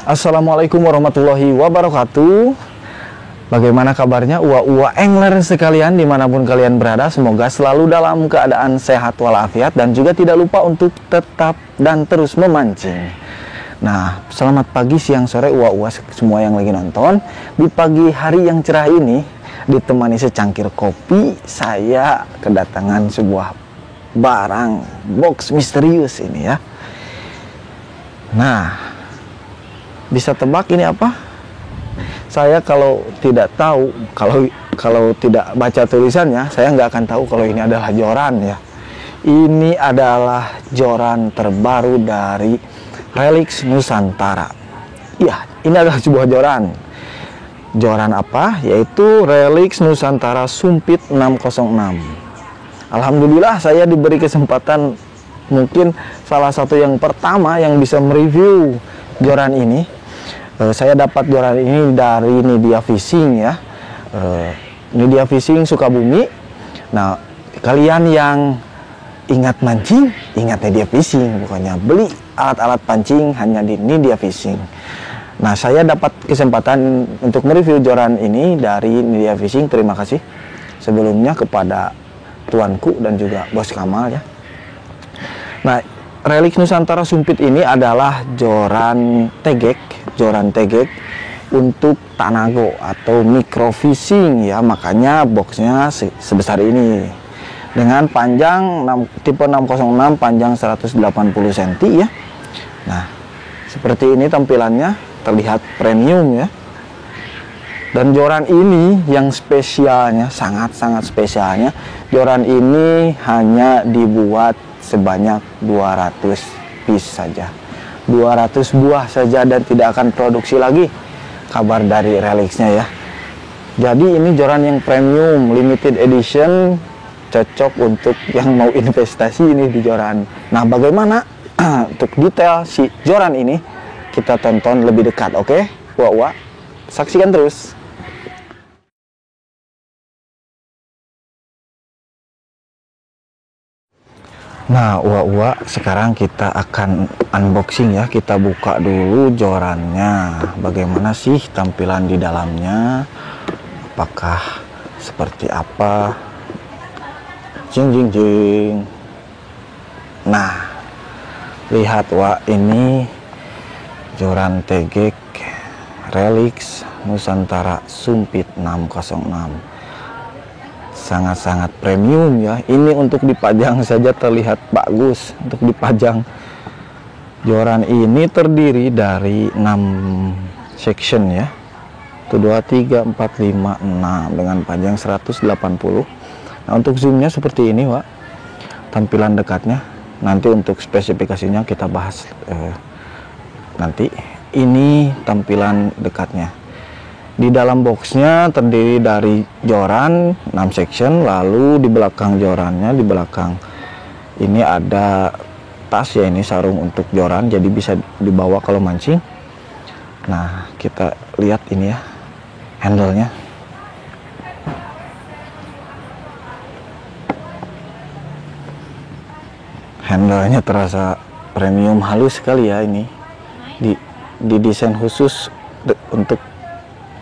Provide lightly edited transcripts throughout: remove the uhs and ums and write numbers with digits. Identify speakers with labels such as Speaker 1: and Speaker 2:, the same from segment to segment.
Speaker 1: Assalamualaikum warahmatullahi wabarakatuh. Bagaimana kabarnya uwa-uwa angler sekalian dimanapun kalian berada? Semoga selalu dalam keadaan sehat walafiat dan juga tidak lupa untuk tetap dan terus memancing. Nah, selamat pagi, siang, sore uwa-uwa semua yang lagi nonton. Di pagi hari yang cerah ini, ditemani secangkir kopi, saya kedatangan sebuah barang box misterius ini ya. Nah, bisa tebak ini apa? Saya kalau tidak tahu, kalau tidak baca tulisannya, saya nggak akan tahu kalau ini adalah joran ya. Ini adalah joran terbaru dari Relix Nusantara. Ya, ini adalah sebuah joran. Joran apa? Yaitu Relix Nusantara Sumpit 606. Alhamdulillah saya diberi kesempatan, mungkin salah satu yang pertama yang bisa mereview joran ini. Saya dapat joran ini dari Nidia Fishing ya, Nidia Fishing Sukabumi. Nah, kalian yang ingat mancing, ingat Nidia Fishing. Pokoknya beli alat-alat pancing hanya di Nidia Fishing. Nah, saya dapat kesempatan untuk mereview joran ini dari Nidia Fishing. Terima kasih sebelumnya kepada tuanku dan juga Bos Kamal ya. Nah, Relix Nusantara Sumpit ini adalah joran tegek untuk tanago atau micro fishing ya, makanya boxnya sebesar ini dengan panjang tipe 606, panjang 180 cm ya. Nah, seperti ini tampilannya, terlihat premium ya. Dan joran ini yang spesialnya, sangat-sangat spesialnya, joran ini hanya dibuat sebanyak 200 piece saja, 200 buah saja, dan tidak akan produksi lagi, kabar dari Relixnya ya. Jadi ini joran yang premium, limited edition, cocok untuk yang mau investasi ini di joran. Nah, bagaimana untuk detail si joran ini, kita tonton lebih dekat, oke? Wah, saksikan terus. Nah, uwa-uwa, sekarang kita akan unboxing ya. Kita buka dulu jorannya. Bagaimana sih tampilan di dalamnya? Apakah seperti apa? Jing jing jing. Nah, lihat wa, ini joran tegek Relix Nusantara Sumpit 606. Sangat-sangat premium ya. Ini untuk dipajang saja terlihat bagus. Untuk dipajang, joran ini terdiri dari 6 section ya. 1, 2, 3, 4, 5, 6 dengan panjang 180. Nah, untuk zoomnya seperti ini, Wak. Tampilan dekatnya. Nanti untuk spesifikasinya kita bahas nanti. Ini tampilan dekatnya. Di dalam boxnya terdiri dari joran 6 section, lalu di belakang jorannya, di belakang ini ada tas ya, ini sarung untuk joran, jadi bisa dibawa kalau mancing. Nah, kita lihat ini ya, handle-nya. Handle-nya terasa premium, halus sekali ya ini. Didesain khusus untuk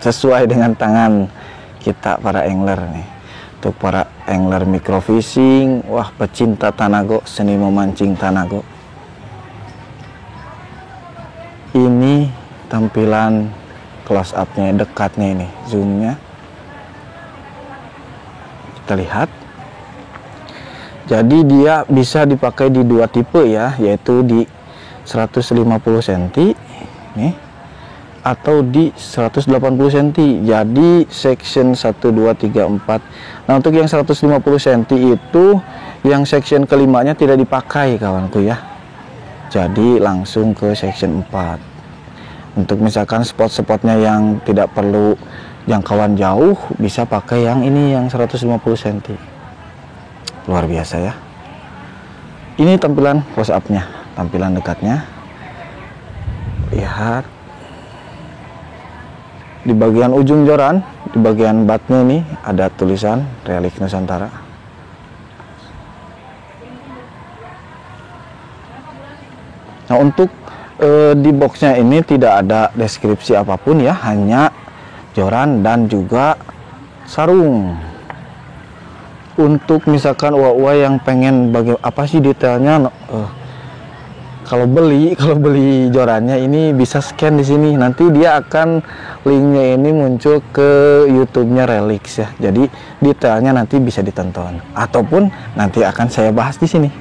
Speaker 1: sesuai dengan tangan kita para angler nih. Untuk para angler micro fishing, wah, pecinta tanago, seni memancing tanago. Ini tampilan close up-nya, dekatnya ini, zoomnya. Kita lihat. Jadi dia bisa dipakai di 2 tipe ya, yaitu di 150 cm nih, atau di 180 cm. Jadi section 1, 2, 3, 4. Nah, untuk yang 150 cm itu yang section kelimanya tidak dipakai kawanku ya. Jadi langsung ke section 4. Untuk misalkan spot-spotnya yang tidak perlu jangkauan jauh, bisa pakai yang ini, yang 150 cm. Luar biasa ya. Ini tampilan close up-nya, tampilan dekatnya. Lihat. Di bagian ujung joran, di bagian batnya ini ada tulisan Relix Nusantara. Nah, untuk Di boxnya ini tidak ada deskripsi apapun ya, hanya joran dan juga sarung. Untuk misalkan uwa-uwa yang pengen apa sih detailnya, kalau beli jorannya ini bisa scan di sini. Nanti dia akan linknya ini muncul ke YouTube-nya Relix ya. Jadi detailnya nanti bisa ditonton ataupun nanti akan saya bahas di sini.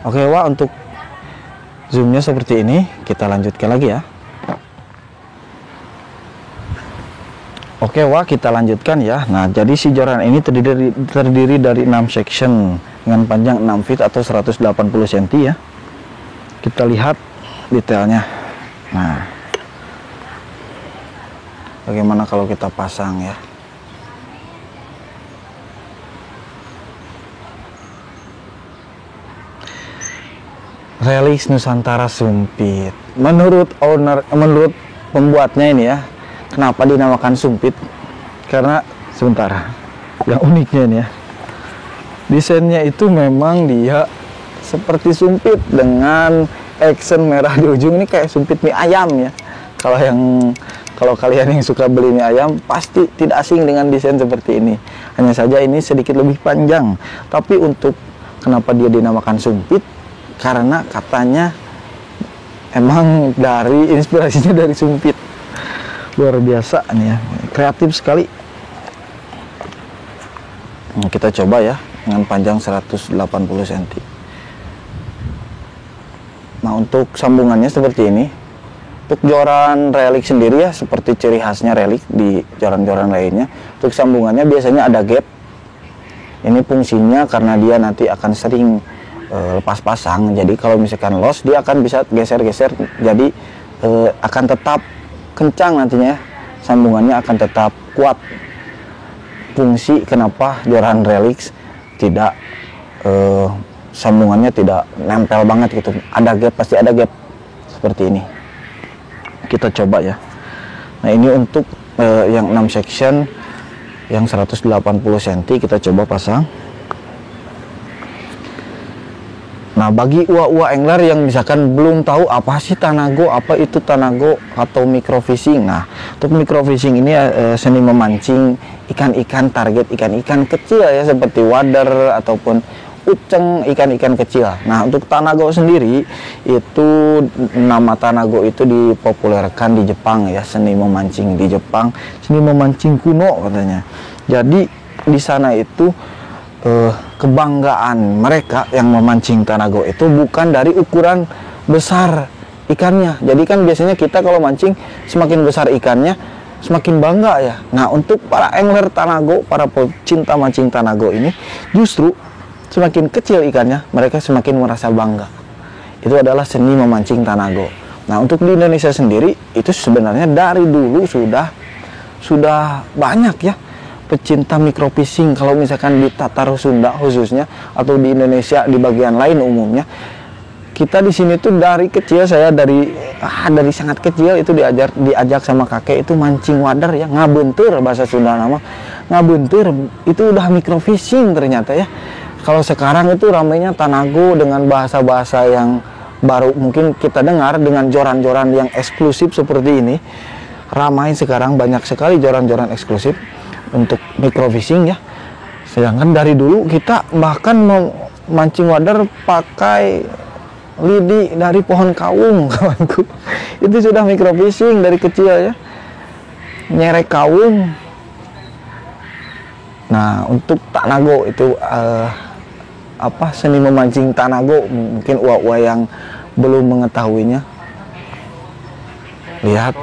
Speaker 1: Oke, Wak, untuk zoomnya seperti ini. Kita lanjutkan lagi ya. Oke, Wak, kita lanjutkan ya. Nah, jadi si joran ini terdiri dari 6 section dengan panjang 6 feet atau 180 cm ya. Kita lihat detailnya. Nah, bagaimana kalau kita pasang ya? Relix Nusantara Sumpit. Menurut pembuatnya ini ya, kenapa dinamakan Sumpit? Karena sebentar, yang uniknya ini ya, desainnya itu memang dia seperti sumpit dengan accent merah di ujung. Ini kayak sumpit mie ayam ya. Kalau kalian yang suka beli mie ayam pasti tidak asing dengan desain seperti ini. Hanya saja ini sedikit lebih panjang. Tapi untuk kenapa dia dinamakan sumpit? Karena katanya emang dari inspirasinya dari sumpit. Luar biasa nih ya, kreatif sekali. Nah, kita coba ya dengan panjang 180 cm. Nah, untuk sambungannya seperti ini. Untuk joran Relix sendiri ya, seperti ciri khasnya Relix di joran-joran lainnya, untuk sambungannya biasanya ada gap. Ini fungsinya karena dia nanti akan sering lepas pasang. Jadi kalau misalkan loss, dia akan bisa geser-geser. Jadi akan tetap kencang nantinya, sambungannya akan tetap kuat. Fungsi kenapa joran Relix tidak sambungannya tidak nempel banget gitu, ada gap, pasti ada gap seperti ini. Kita coba ya. Nah, ini untuk yang 6 section yang 180 cm kita coba pasang. Nah, bagi uwa-uwa angler yang misalkan belum tahu apa sih Tanago, apa itu Tanago atau microfishing. Nah, untuk microfishing ini seni memancing ikan-ikan, target ikan-ikan kecil ya, seperti wader ataupun uceng, ikan-ikan kecil. Nah, untuk Tanago sendiri itu, nama Tanago itu dipopulerkan di Jepang ya, seni memancing di Jepang, seni memancing kuno katanya. Jadi di sana itu kebanggaan mereka yang memancing Tanago itu bukan dari ukuran besar ikannya. Jadi kan biasanya kita kalau mancing semakin besar ikannya semakin bangga ya. Nah, untuk para angler Tanago, para pecinta mancing Tanago ini, justru semakin kecil ikannya mereka semakin merasa bangga. Itu adalah seni memancing Tanago. Nah, untuk di Indonesia sendiri itu sebenarnya dari dulu sudah banyak ya pecinta microfishing. Kalau misalkan di Tatar Sunda khususnya atau di Indonesia di bagian lain umumnya, kita di sini tuh dari kecil, saya dari sangat kecil itu diajak sama kakek itu mancing wader ya, ngabentur bahasa Sunda nama. Ngabentur itu udah microfishing ternyata ya. Kalau sekarang itu ramainya Tanago dengan bahasa-bahasa yang baru mungkin kita dengar, dengan joran-joran yang eksklusif seperti ini. Ramai sekarang, banyak sekali joran-joran eksklusif untuk microfishing ya. Sedangkan dari dulu kita bahkan memancing wader pakai lidi dari pohon kawung, kawanku. Itu sudah microfishing dari kecil ya, nyerek kawung. Nah, untuk Tanago itu seni memancing Tanago, mungkin uwa-uwa yang belum mengetahuinya. Lihat,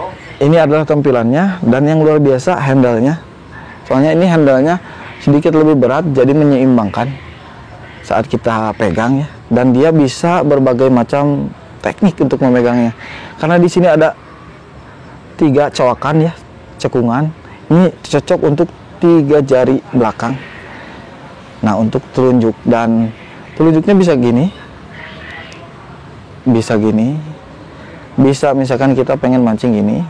Speaker 1: ini adalah tampilannya, dan yang luar biasa handle-nya. Soalnya ini handle-nya sedikit lebih berat, jadi menyeimbangkan saat kita pegang ya. Dan dia bisa berbagai macam teknik untuk memegangnya. Karena di sini ada 3 cowakan ya, cekungan. Ini cocok untuk 3 jari belakang. Nah, untuk telunjuk, dan telunjuknya bisa gini, bisa misalkan kita pengen mancing gini.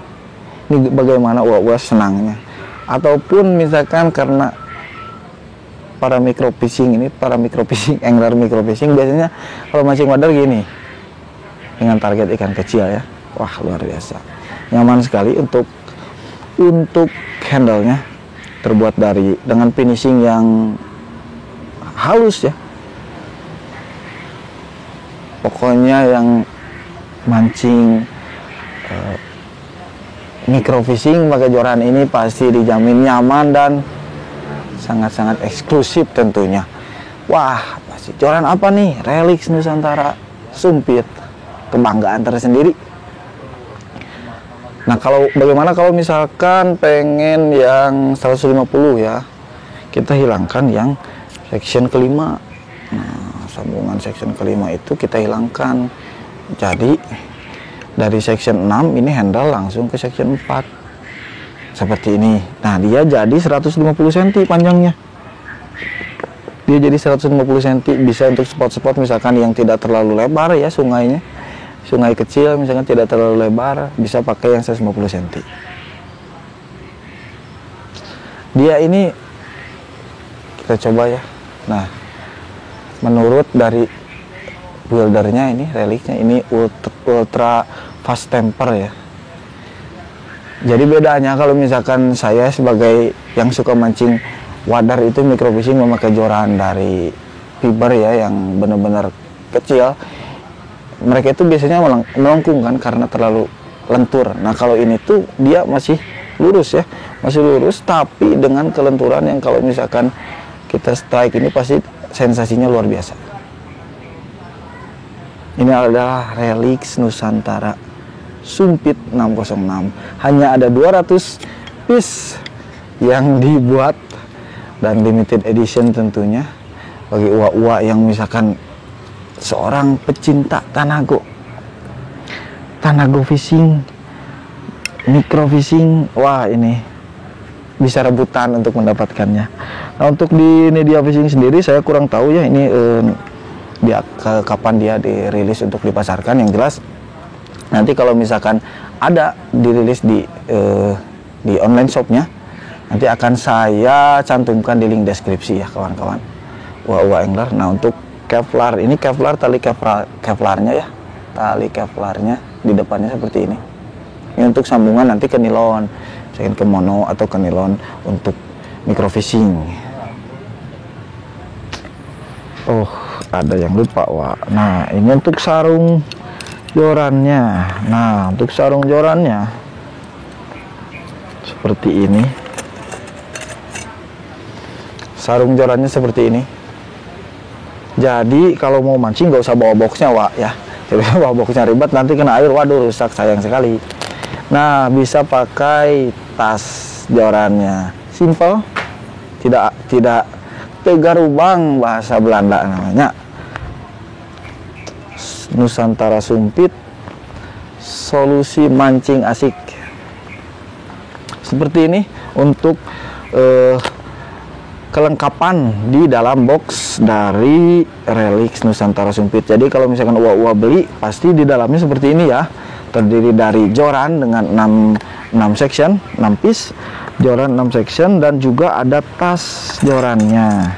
Speaker 1: Ini bagaimana uwa-uwa senangnya. Ataupun misalkan karena para microfishing angler microfishing biasanya kalau mancing wader gini. dengan target ikan kecil ya. Wah, luar biasa. Nyaman sekali untuk handle-nya, terbuat dengan finishing yang halus ya. Pokoknya yang mancing microfishing pakai joran ini pasti dijamin nyaman dan sangat-sangat eksklusif tentunya. Wah, pasti joran apa nih? Relix Nusantara Sumpit, kebanggaan tersendiri. Nah, bagaimana kalau misalkan pengen yang 150 ya, kita hilangkan yang section kelima. Nah, sambungan section kelima itu kita hilangkan. Jadi dari section 6 ini handle langsung ke section 4 seperti ini. Nah, dia jadi 150 cm panjangnya. Dia jadi 150 cm, bisa untuk spot-spot misalkan yang tidak terlalu lebar ya sungainya. Sungai kecil misalkan tidak terlalu lebar, bisa pakai yang 150 cm. Dia ini kita coba ya. Nah, menurut dari buildernya ini, reliknya ini ultra fast temper ya. Jadi bedanya kalau misalkan saya sebagai yang suka mancing wadar itu microfishing memakai joran dari fiber ya yang benar-benar kecil. Mereka itu biasanya melengkung kan karena terlalu lentur. Nah, kalau ini tuh dia masih lurus ya, masih lurus tapi dengan kelenturan yang kalau misalkan kita strike ini pasti sensasinya luar biasa. Ini adalah Relix Nusantara Sumpit 606. Hanya ada 200 piece yang dibuat dan limited edition tentunya bagi uwa-uwa yang misalkan seorang pecinta Tanago fishing, micro fishing, wah ini bisa rebutan untuk mendapatkannya. Nah, untuk di Nidia Fishing sendiri saya kurang tahu ya ini kapan dia dirilis untuk dipasarkan. Yang jelas nanti kalau misalkan ada dirilis di online shopnya, nanti akan saya cantumkan di link deskripsi ya kawan-kawan. Uwa angler. Nah, untuk Kevlar, ini Kevlar, tali Kevlarnya ya, tali Kevlarnya di depannya seperti ini. Ini untuk sambungan nanti ke nilon, misalkan ke mono atau ke nilon untuk microfishing. Oh, ada yang lupa, wah. Nah, ini untuk sarung jorannya. Nah, untuk sarung jorannya seperti ini. Sarung jorannya seperti ini. Jadi kalau mau mancing nggak usah bawa boxnya, Wak ya. Jadi bawa boxnya ribet, nanti kena air, waduh rusak, sayang sekali. Nah, bisa pakai tas jorannya, simple, tidak tegarubang bahasa Belanda namanya. Nusantara Sumpit, solusi mancing asik. Seperti ini untuk kelengkapan di dalam box dari Relix Nusantara Sumpit. Jadi kalau misalkan uwa-uwa beli, pasti di dalamnya seperti ini ya. Terdiri dari joran dengan 6 section, 6 piece, joran 6 section, dan juga ada tas jorannya.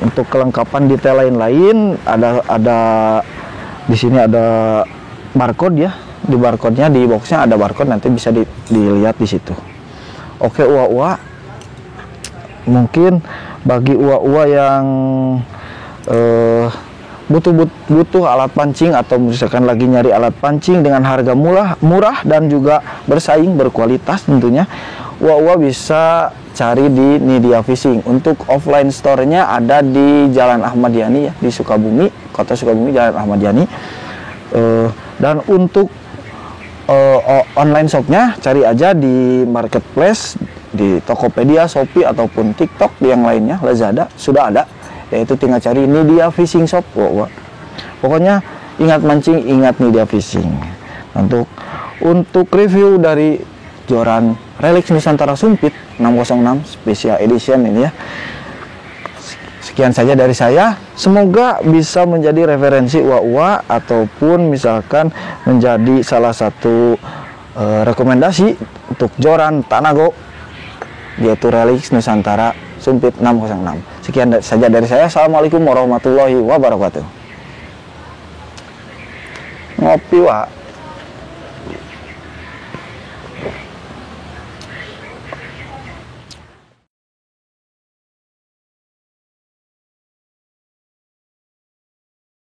Speaker 1: Untuk kelengkapan detail lain-lain, ada di sini ada barcode ya. Di barcode-nya, di boxnya ada barcode, nanti bisa dilihat di situ. Oke uwa-uwa, mungkin bagi uwa-uwa yang butuh alat pancing atau misalkan lagi nyari alat pancing dengan harga murah dan juga bersaing, berkualitas tentunya, uwa-uwa bisa cari di Nidia Fishing. Untuk offline store-nya ada di Jalan Ahmad Yani ya, di Sukabumi, Kota Sukabumi, Jalan Ahmad Yani. Dan untuk online shop-nya cari aja di marketplace, di Tokopedia, Shopee ataupun TikTok, yang lainnya, Lazada sudah ada, yaitu tinggal cari Nidia Fishing Shop. Pokoknya ingat mancing, ingat Nidia Fishing. Untuk review dari joran Relix Nusantara Sumpit 606 Special Edition ini ya, sekian saja dari saya. Semoga bisa menjadi referensi uwa-uwa ataupun misalkan menjadi salah satu rekomendasi untuk joran Tanago, yaitu Relix Nusantara Sumpit 606. Sekian saja dari saya. Assalamualaikum warahmatullahi wabarakatuh. Ngopi, Wak.